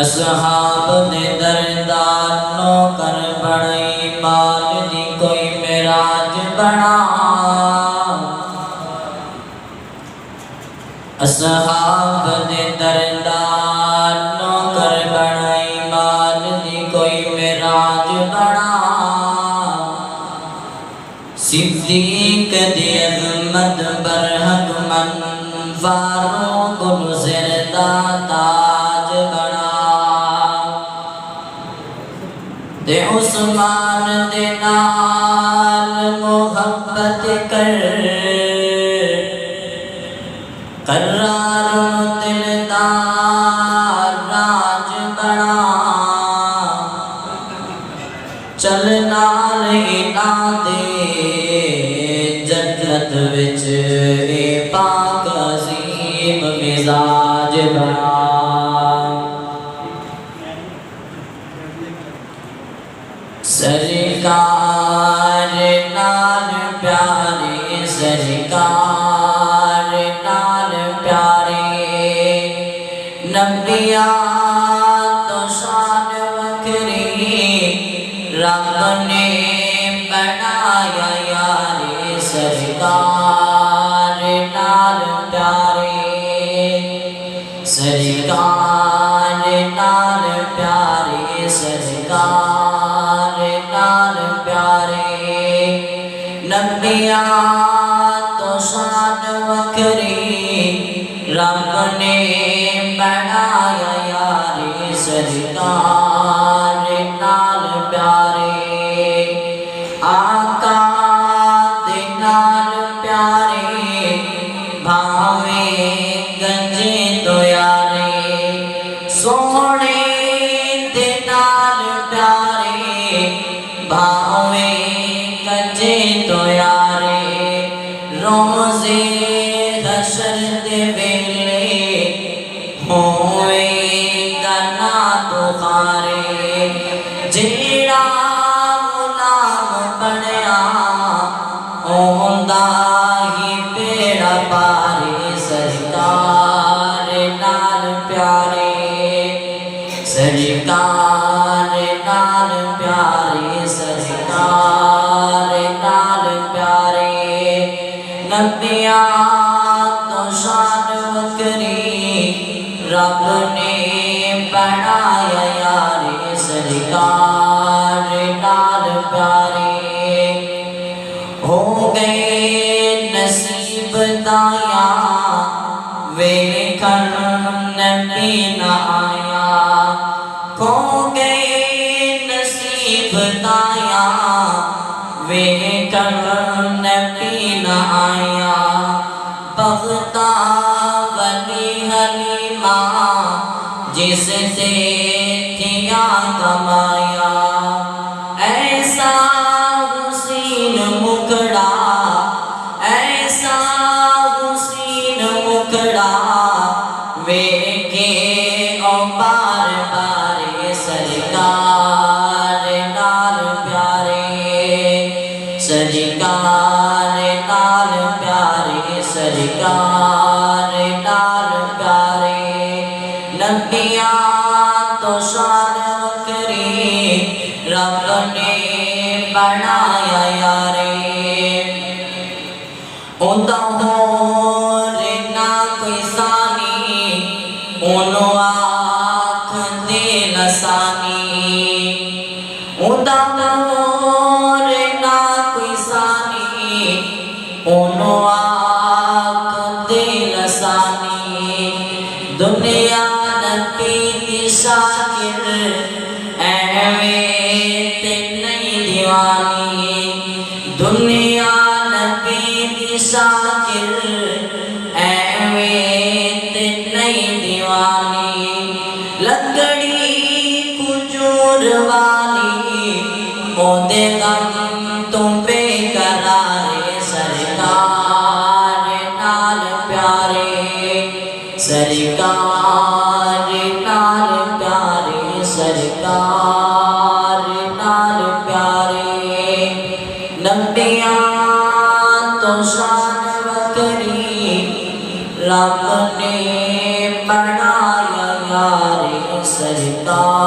اصحاب دے دردار نوکر بڑی بال دی کوئی معراج بنا اصحاب دے دردار نوکر بڑی بال دی کوئی معراج بنا صدیق دی عظمت برحق من فاروق نصرتا تاج بنا دے عثمان دے نال محبت کر قرار دلدار راج بنا چل نال انہاں دے جنت وچ اے پاک عظیم مزاج بنا سرکار نال پیارے سرکار نال پیارے نبیاں تو شان وکھری رب نے بنایا یارے سرکار نال پیارے سرکار نال پیارے سرکار نال پیارے نبیاں تو شان وکھری رب نے بنایا یارے سرکار نال پیارے آقا دے نال پیارے بھاوے گنجے تو یارے سونے دے نال پیارے بھاوے گنجے تو یارے روزے حشر دے ویلے ہوئے گا ناتو خارے جیڑا غلام بنیا ہوندا ہی بیڑا پارے سرکار نال پیارے سرکار نال پیارے سرکار نال پیارے نبیاں تو شان وکھری رب نے بنایا یارے سرکار نال پیارے ہو گئے نصیب دایا ویکھن نبی نہ آیا ہو گئے نصیب دایا ویکھن نبی نہ آیا بغتا ولی حلیمہ جس سے تھیا کمایا ایسا حسین مکڑا ایسا حسین مکڑا ویکھے او بار بار سرکار نال پیارے سرکار نال پیارے سرکار نال پیارے نبیاں تو شان وکھری رب نے بنایا یارے اوندا ہور نہ کوئی ثانی اونوں آکھ دے لسانی اوندا ہور نہ کوئی ثانی اونوں آکھ دے لسانی دنیا نبی دی شاکر ایویں تے نہیں دیوانی دنیا نبی دی شاکر ایویں تے نہیں دیوانی لکڑی کھجور والی اودے غم تو بے قرارے سرکار نال پیارے سرکار نال پیارے سرکار نال پیارے نبیاں تو شان وکھری رب نے بنایا یار سر سرکار